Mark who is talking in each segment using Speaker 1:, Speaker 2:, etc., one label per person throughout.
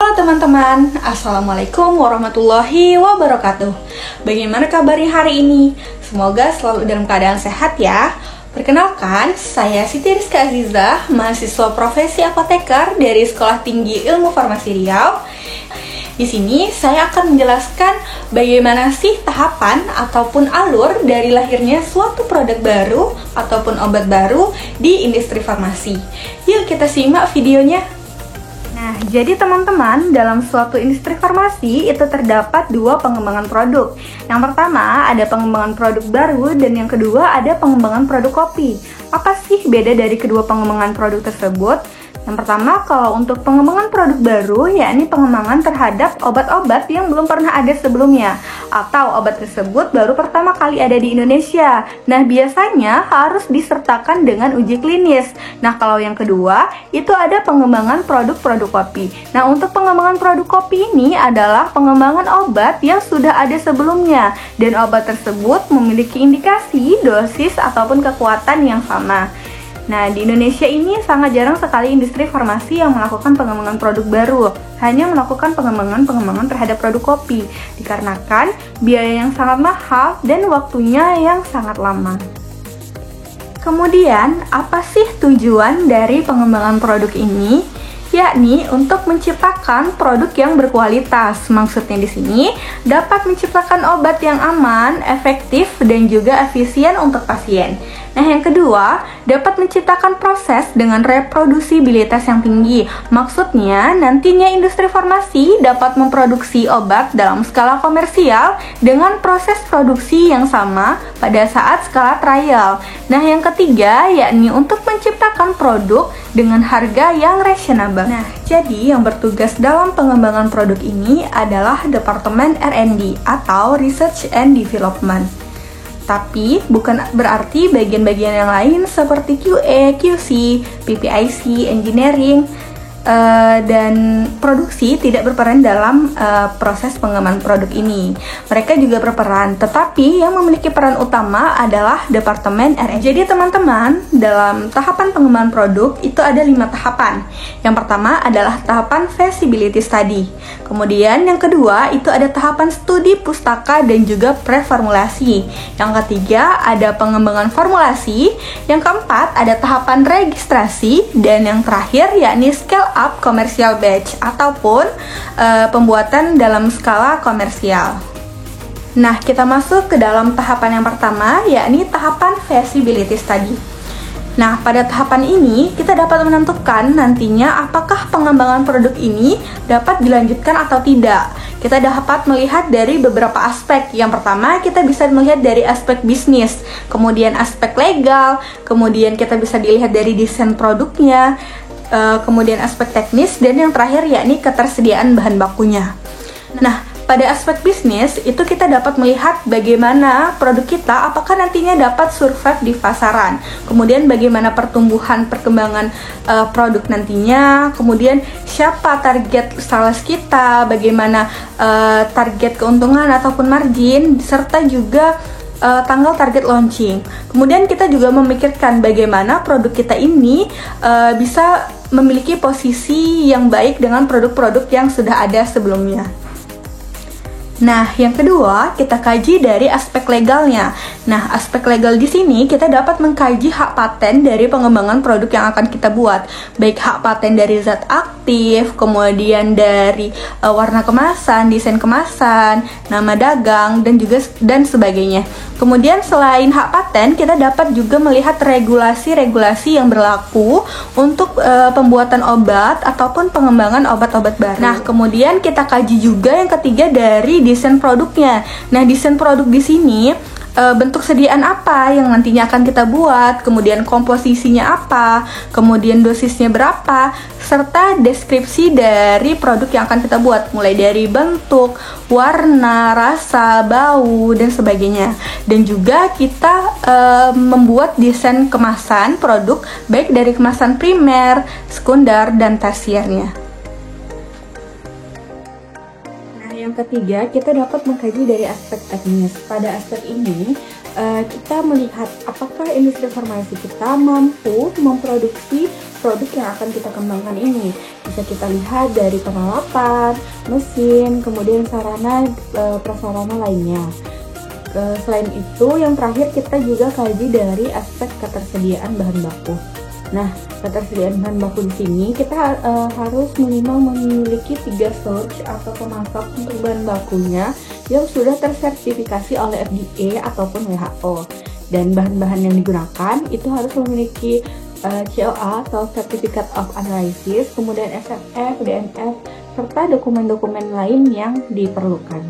Speaker 1: Halo teman-teman, Assalamualaikum warahmatullahi wabarakatuh. Bagaimana kabarnya hari ini? Semoga selalu dalam keadaan sehat ya. Perkenalkan, saya Siti Rizka Azizah, mahasiswa profesi apoteker dari Sekolah Tinggi Ilmu Farmasi Riau. Di sini saya akan menjelaskan bagaimana sih tahapan ataupun alur dari lahirnya suatu produk baru ataupun obat baru di industri farmasi. Yuk kita simak videonya. Nah, jadi teman-teman, dalam suatu industri farmasi itu terdapat dua pengembangan produk. Yang pertama ada pengembangan produk baru dan yang kedua ada pengembangan produk kopi. Apa sih beda dari kedua pengembangan produk tersebut? Yang pertama, kalau untuk pengembangan produk baru, yakni pengembangan terhadap obat-obat yang belum pernah ada sebelumnya, atau obat tersebut baru pertama kali ada di Indonesia. Nah, biasanya harus disertakan dengan uji klinis. Nah, kalau yang kedua, itu ada pengembangan produk-produk kopi. Nah, untuk pengembangan produk kopi ini adalah pengembangan obat yang sudah ada sebelumnya, dan obat tersebut memiliki indikasi, dosis, ataupun kekuatan yang sama. Nah, di Indonesia ini sangat jarang sekali industri farmasi yang melakukan pengembangan produk baru, hanya melakukan pengembangan terhadap produk kopi, dikarenakan biaya yang sangat mahal dan waktunya yang sangat lama. Kemudian, apa sih tujuan dari pengembangan produk ini? Yakni untuk menciptakan produk yang berkualitas. Maksudnya di sini dapat menciptakan obat yang aman, efektif, dan juga efisien untuk pasien. Nah, yang kedua, dapat menciptakan proses dengan reproduksibilitas yang tinggi. Maksudnya, nantinya industri farmasi dapat memproduksi obat dalam skala komersial dengan proses produksi yang sama pada saat skala trial. Nah, yang ketiga, yakni untuk menciptakan produk dengan harga yang reasonable. Nah, jadi yang bertugas dalam pengembangan produk ini adalah Departemen R&D atau Research and Development. Tapi bukan berarti bagian-bagian yang lain seperti QA, QC, PPIC, Engineering, dan produksi tidak berperan dalam proses pengembangan produk ini. Mereka juga berperan, tetapi yang memiliki peran utama adalah Departemen R&D. Jadi teman-teman, dalam tahapan pengembangan produk itu ada 5 tahapan. Yang pertama adalah tahapan feasibility study. Kemudian yang kedua itu ada tahapan studi pustaka dan juga preformulasi. Yang ketiga ada pengembangan formulasi. Yang keempat ada tahapan registrasi, dan yang terakhir yakni scale up commercial batch ataupun pembuatan dalam skala komersial. Nah, kita masuk ke dalam tahapan yang pertama, yakni tahapan feasibility study. Nah, pada tahapan ini kita dapat menentukan nantinya apakah pengembangan produk ini dapat dilanjutkan atau tidak. Kita dapat melihat dari beberapa aspek. Yang pertama, kita bisa melihat dari aspek bisnis, kemudian aspek legal, kemudian kita bisa dilihat dari desain produknya, kemudian aspek teknis, dan yang terakhir yakni ketersediaan bahan bakunya. Nah, pada aspek bisnis itu kita dapat melihat bagaimana produk kita apakah nantinya dapat survive di pasaran, kemudian bagaimana pertumbuhan perkembangan produk nantinya, kemudian siapa target sales kita, bagaimana target keuntungan ataupun margin, serta juga tanggal target launching. Kemudian kita juga memikirkan bagaimana produk kita ini bisa memiliki posisi yang baik dengan produk-produk yang sudah ada sebelumnya. Nah, yang kedua, kita kaji dari aspek legalnya. Nah, aspek legal di sini kita dapat mengkaji hak paten dari pengembangan produk yang akan kita buat. Baik hak paten dari zat aktif, kemudian dari warna kemasan, desain kemasan, nama dagang, dan sebagainya. Kemudian selain hak paten, kita dapat juga melihat regulasi-regulasi yang berlaku untuk pembuatan obat ataupun pengembangan obat-obat baru. Nah, kemudian kita kaji juga yang ketiga dari desain produknya. Nah, desain produk di sini bentuk sediaan apa yang nantinya akan kita buat, kemudian komposisinya apa, kemudian dosisnya berapa, serta deskripsi dari produk yang akan kita buat, mulai dari bentuk, warna, rasa, bau, dan sebagainya. Dan juga kita membuat desain kemasan produk, baik dari kemasan primer, sekunder, dan tersiernya. Yang ketiga, kita dapat mengkaji dari aspek teknis. Pada aspek ini, kita melihat apakah industri farmasi kita mampu memproduksi produk yang akan kita kembangkan ini. Bisa kita lihat dari penerapan, mesin, kemudian sarana prasarana lainnya. Selain itu, yang terakhir kita juga kaji dari aspek ketersediaan bahan baku. Nah, ketersediaan bahan baku di sini kita harus minimal memiliki 3 source atau pemasok untuk bahan bakunya yang sudah tersertifikasi oleh FDA ataupun WHO. Dan bahan-bahan yang digunakan itu harus memiliki COA atau Certificate of Analysis, kemudian SFF, DNF, serta dokumen-dokumen lain yang diperlukan.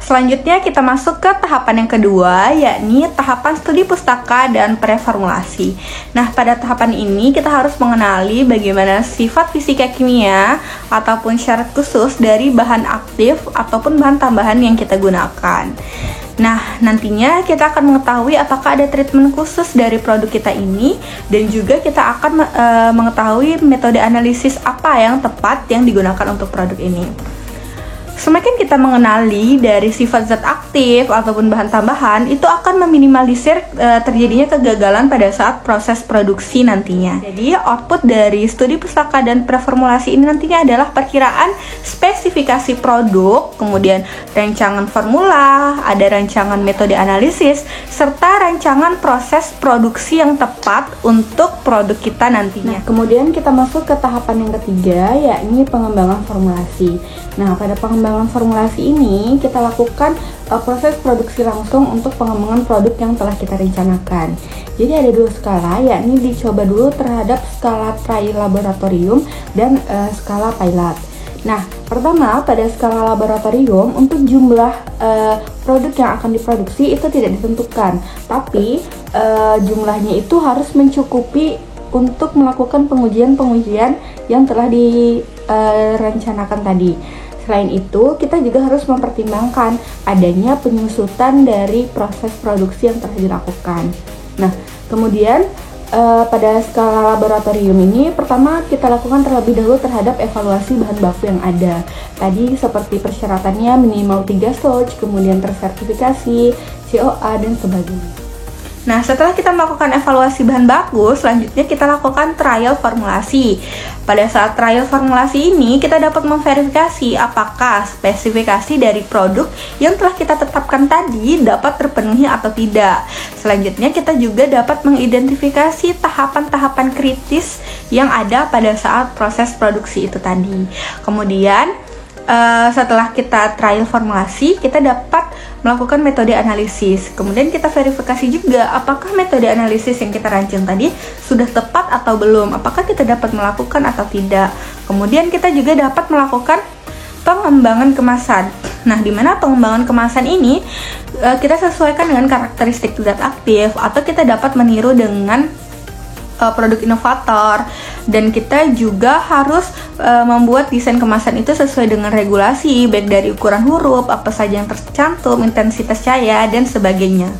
Speaker 1: Selanjutnya kita masuk ke tahapan yang kedua, yakni tahapan studi pustaka dan preformulasi. Nah, pada tahapan ini kita harus mengenali bagaimana sifat fisika kimia ataupun syarat khusus dari bahan aktif ataupun bahan tambahan yang kita gunakan. Nah, nantinya kita akan mengetahui apakah ada treatment khusus dari produk kita ini, dan juga kita akan mengetahui metode analisis apa yang tepat yang digunakan untuk produk ini. Semakin kita mengenali dari sifat zat aktif ataupun bahan tambahan, itu akan meminimalisir terjadinya kegagalan pada saat proses produksi nantinya. Jadi output dari studi pustaka dan preformulasi ini nantinya adalah perkiraan spesifikasi produk, kemudian rancangan formula, ada rancangan metode analisis, serta rancangan proses produksi yang tepat untuk produk kita nantinya. Nah, kemudian kita masuk ke tahapan yang ketiga, yakni pengembangan formulasi. Nah, pada pengembangan formulasi ini kita lakukan proses produksi langsung untuk pengembangan produk yang telah kita rencanakan. Jadi ada 2 skala, yakni dicoba dulu terhadap skala trial laboratorium dan skala pilot. Nah, pertama pada skala laboratorium untuk jumlah produk yang akan diproduksi itu tidak ditentukan, tapi jumlahnya itu harus mencukupi untuk melakukan pengujian-pengujian yang telah direncanakan tadi. Selain itu, kita juga harus mempertimbangkan adanya penyusutan dari proses produksi yang telah dilakukan. Nah, kemudian pada skala laboratorium ini, pertama kita lakukan terlebih dahulu terhadap evaluasi bahan baku yang ada. Tadi seperti persyaratannya minimal 3 source, kemudian tersertifikasi, COA, dan sebagainya. Nah, setelah kita melakukan evaluasi bahan baku, selanjutnya kita lakukan trial formulasi. Pada saat trial formulasi ini, kita dapat memverifikasi apakah spesifikasi dari produk yang telah kita tetapkan tadi dapat terpenuhi atau tidak. Selanjutnya, kita juga dapat mengidentifikasi tahapan-tahapan kritis yang ada pada saat proses produksi itu tadi. Kemudian, setelah kita trial formulasi, kita dapat melakukan metode analisis. Kemudian kita verifikasi juga apakah metode analisis yang kita rancang tadi sudah tepat atau belum, apakah kita dapat melakukan atau tidak. Kemudian kita juga dapat melakukan pengembangan kemasan. Nah, di mana pengembangan kemasan ini kita sesuaikan dengan karakteristik zat aktif, atau kita dapat meniru dengan produk inovator, dan kita juga harus membuat desain kemasan itu sesuai dengan regulasi, baik dari ukuran huruf, apa saja yang tercantum, intensitas cahaya, dan sebagainya.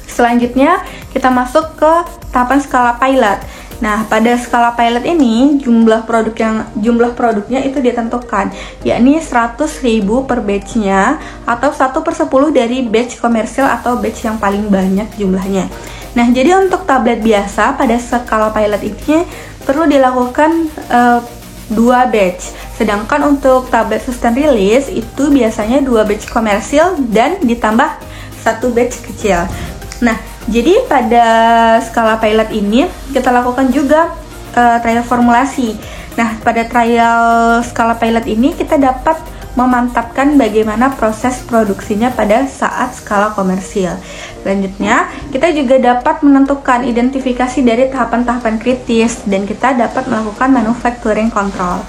Speaker 1: Selanjutnya kita masuk ke tahapan skala pilot. Nah, pada skala pilot ini jumlah produknya itu ditentukan, yakni 100.000 per batch-nya, atau 1/10 dari batch komersil atau batch yang paling banyak jumlahnya. Nah, jadi untuk tablet biasa pada skala pilot ini perlu dilakukan 2 batch. Sedangkan untuk tablet sustain release itu biasanya 2 batch komersil dan ditambah 1 batch kecil. Nah, jadi pada skala pilot ini kita lakukan juga trial formulasi. Nah, pada trial skala pilot ini kita dapat memantapkan bagaimana proses produksinya pada saat skala komersil. Selanjutnya, kita juga dapat menentukan identifikasi dari tahapan-tahapan kritis, dan kita dapat melakukan manufacturing control.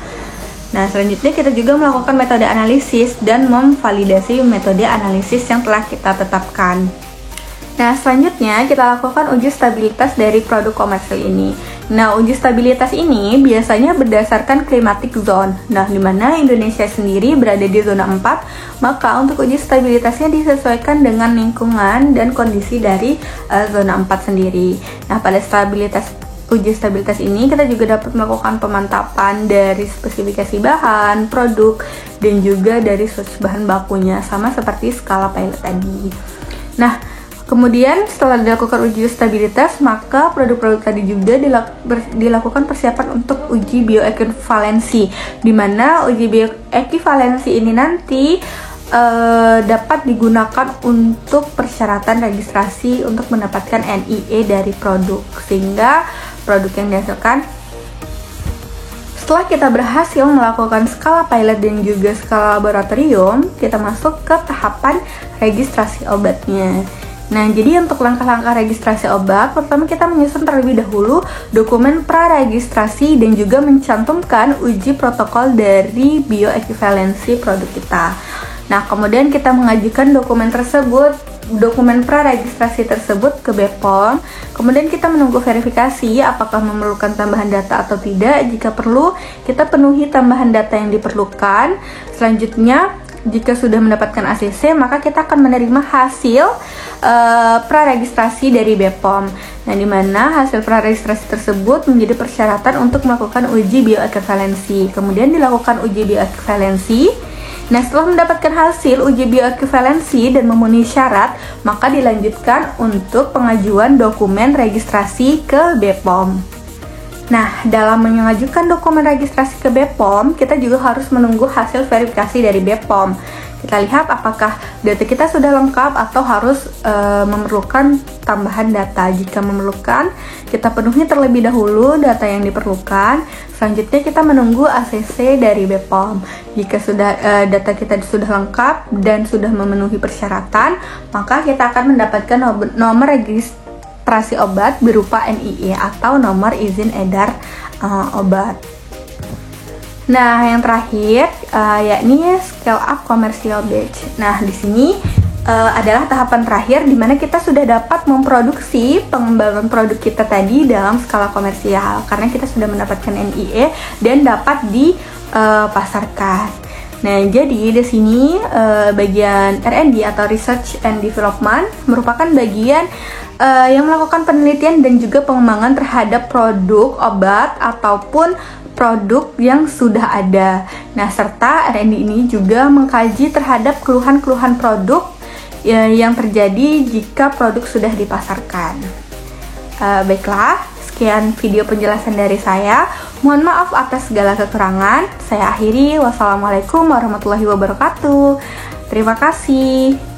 Speaker 1: Nah, selanjutnya kita juga melakukan metode analisis dan memvalidasi metode analisis yang telah kita tetapkan. Nah, selanjutnya kita lakukan uji stabilitas dari produk komersil ini. Nah, uji stabilitas ini biasanya berdasarkan climatic zone. Nah, di mana Indonesia sendiri berada di zona 4, maka untuk uji stabilitasnya disesuaikan dengan lingkungan dan kondisi dari zona 4 sendiri. Nah, pada stabilitas uji stabilitas ini kita juga dapat melakukan pemantapan dari spesifikasi bahan, produk, dan juga dari source bahan bakunya, sama seperti skala pilot tadi. Nah, kemudian setelah dilakukan uji stabilitas, maka produk-produk tadi juga dilakukan persiapan untuk uji bioekuivalensi, di mana uji bioekuivalensi ini nanti dapat digunakan untuk persyaratan registrasi untuk mendapatkan NIE dari produk, sehingga produk yang dihasilkan setelah kita berhasil melakukan skala pilot dan juga skala laboratorium, kita masuk ke tahapan registrasi obatnya. Nah, jadi untuk langkah-langkah registrasi obat, pertama kita menyusun terlebih dahulu dokumen pra-registrasi dan juga mencantumkan uji protokol dari bioekuivalensi produk kita. Nah, kemudian kita mengajukan dokumen pra-registrasi tersebut ke BPOM. Kemudian kita menunggu verifikasi apakah memerlukan tambahan data atau tidak. Jika perlu, kita penuhi tambahan data yang diperlukan. Selanjutnya, jika sudah mendapatkan ACC, maka kita akan menerima hasil pra-registrasi dari BPOM. Nah, di mana hasil pra-registrasi tersebut menjadi persyaratan untuk melakukan uji bioekuivalensi. Kemudian dilakukan uji bioekuivalensi. Nah, setelah mendapatkan hasil uji bioekuivalensi dan memenuhi syarat, maka dilanjutkan untuk pengajuan dokumen registrasi ke BPOM. Nah, dalam mengajukan dokumen registrasi ke BPOM, kita juga harus menunggu hasil verifikasi dari BPOM. Kita lihat apakah data kita sudah lengkap atau harus memerlukan tambahan data. Jika memerlukan, kita penuhi terlebih dahulu data yang diperlukan. Selanjutnya kita menunggu ACC dari BPOM. Jika data kita sudah lengkap dan sudah memenuhi persyaratan, maka kita akan mendapatkan nomor registrasi obat berupa NIE atau nomor izin edar obat. Nah, yang terakhir yakni scale up commercial batch. Nah, di sini adalah tahapan terakhir di mana kita sudah dapat memproduksi pengembangan produk kita tadi dalam skala komersial karena kita sudah mendapatkan NIE dan dapat dipasarkan. Nah, jadi di sini bagian R&D atau Research and Development merupakan bagian yang melakukan penelitian dan juga pengembangan terhadap produk obat ataupun produk yang sudah ada. Nah, serta R&D ini juga mengkaji terhadap keluhan-keluhan produk yang terjadi jika produk sudah dipasarkan. Baiklah, sekian video penjelasan dari saya. Mohon maaf atas segala kekurangan. Saya akhiri. Wassalamualaikum warahmatullahi wabarakatuh. Terima kasih.